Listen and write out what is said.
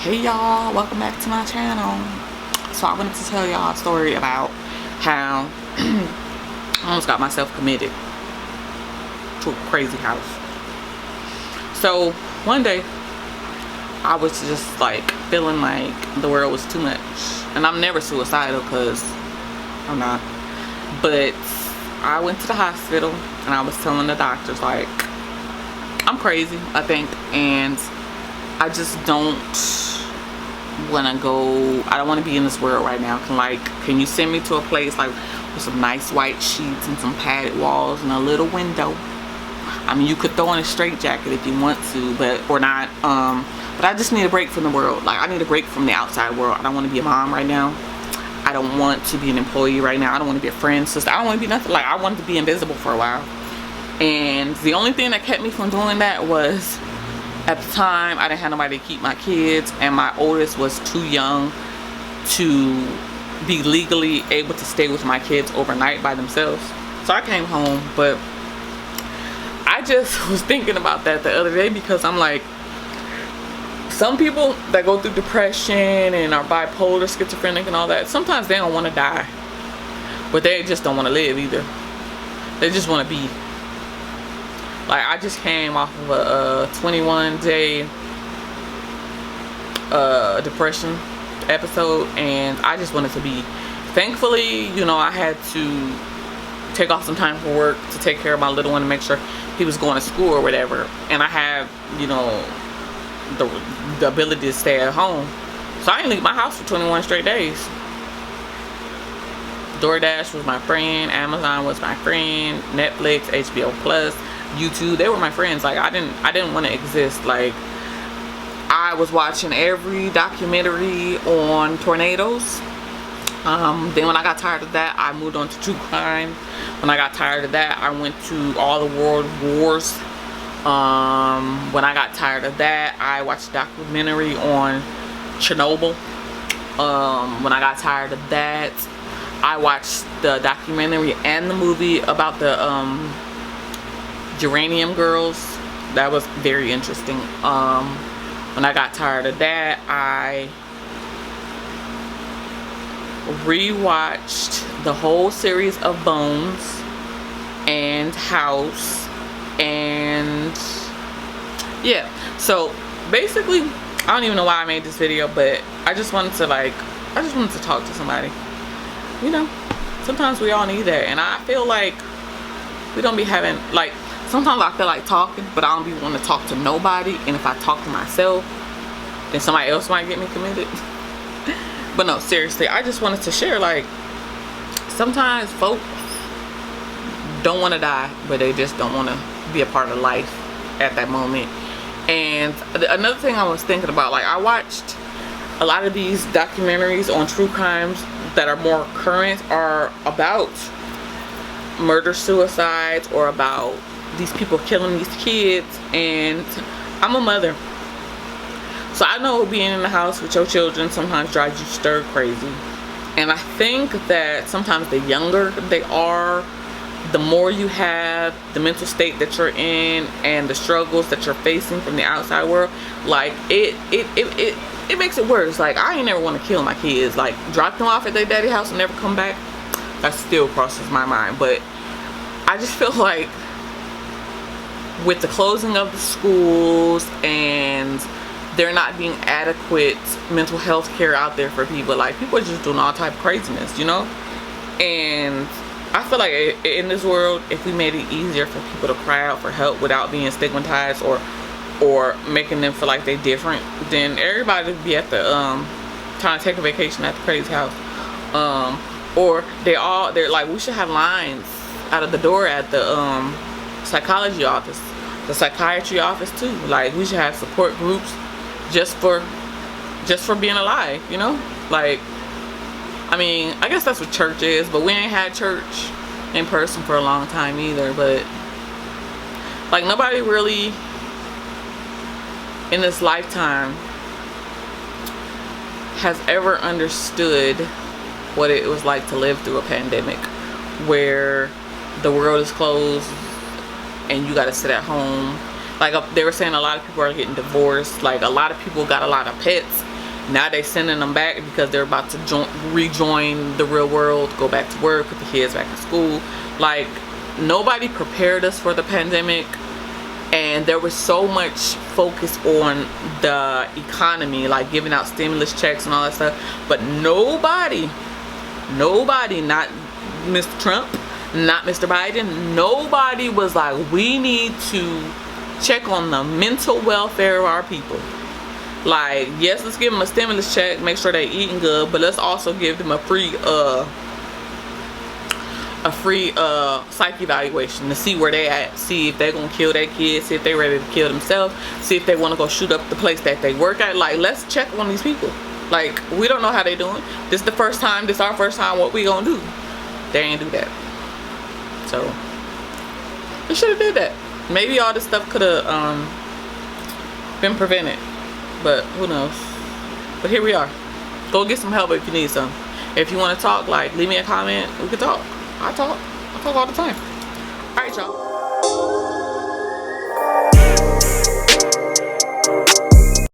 Hey y'all, welcome back to my channel. So I wanted to tell y'all a story about how I almost got myself committed to a crazy house. So one day I was just like feeling like the world was too much, and I'm never suicidal because I'm not, but I went to the hospital and I was telling the doctors like I'm crazy, I think, and I just don't want to go. I don't want to be in this world right now. Can you send me to a place like with some nice white sheets and some padded walls and a little window? I mean, you could throw in a straitjacket if you want to, or not. But I just need a break from the world. Like, I need a break from the outside world. I don't want to be a mom right now. I don't want to be an employee right now. I don't want to be a friend, sister. I don't want to be nothing. Like, I wanted to be invisible for a while. And the only thing that kept me from doing that was, at the time, I didn't have nobody to keep my kids, and my oldest was too young to be legally able to stay with my kids overnight by themselves. So I came home, but I just was thinking about that the other day, because I'm like, some people that go through depression and are bipolar, schizophrenic and all that, sometimes they don't want to die, but they just don't want to live either. They just want to be. Like, I just came off of a 21-day depression episode, and I just wanted to be. Thankfully, you know, I had to take off some time from work to take care of my little one and make sure he was going to school or whatever. And I had, you know, the ability to stay at home. So I didn't leave my house for 21 straight days. DoorDash was my friend. Amazon was my friend. Netflix, HBO Plus, YouTube, they were my friends. Like, I didn't want to exist. Like, I was watching every documentary on tornadoes. Then when I got tired of that, I moved on to true crime. When I got tired of that, I went to all the world wars. When I got tired of that, I watched a documentary on Chernobyl. When I got tired of that, I watched the documentary and the movie about the uranium girls. That was very interesting. When I got tired of that, I rewatched the whole series of Bones and House, and yeah. So basically, I don't even know why I made this video, but I just wanted to talk to somebody. You know, sometimes we all need that, and I feel like we don't be having, like, sometimes I feel like talking, but I don't be wanting to talk to nobody. And if I talk to myself, then somebody else might get me committed. But no, seriously, I just wanted to share, like, sometimes folks don't want to die, but they just don't want to be a part of life at that moment. And another thing I was thinking about, like, I watched a lot of these documentaries on true crimes that are more current, are about murder suicides or about these people killing these kids. And I'm a mother, so I know being in the house with your children sometimes drives you stir crazy. And I think that sometimes the younger they are, the more you have the mental state that you're in and the struggles that you're facing from the outside world, like it makes it worse. Like, I ain't never want to kill my kids. Like, drop them off at their daddy house and never come back. That still crosses my mind. But I just feel like with the closing of the schools and there not being adequate mental health care out there for people, like, people are just doing all type of craziness, you know? And I feel like in this world, if we made it easier for people to cry out for help without being stigmatized or making them feel like they're different, then everybody would be at the trying to take a vacation at the crazy house. Or they're like, we should have lines out of the door at the psychology office, the psychiatry office too. Like, we should have support groups just for being alive, you know? Like, I mean, I guess that's what church is, but we ain't had church in person for a long time either. But like, nobody really in this lifetime has ever understood what it was like to live through a pandemic where the world is closed and you gotta sit at home. Like, they were saying a lot of people are getting divorced. Like, a lot of people got a lot of pets Now they sending them back because they're about to rejoin the real world, go back to work, put the kids back in school. Like, nobody prepared us for the pandemic, and there was so much focus on the economy, like giving out stimulus checks and all that stuff, but nobody, not Mr. Trump, not Mr. Biden, nobody was like, we need to check on the mental welfare of our people. Like, yes, let's give them a stimulus check, make sure they eating good, but let's also give them a free psych evaluation to see where they at, see if they're gonna kill their kids, see if they ready to kill themselves, see if they want to go shoot up the place that they work at. Like, let's check on these people. Like, we don't know how they doing. This is the first time, this our first time, what we gonna do? They ain't do that. So they should have did that. Maybe all this stuff could have been prevented, but who knows. But here we are. Go get some help if you need some. If you want to talk, like, leave me a comment, we can talk. I talk all the time. All right, y'all.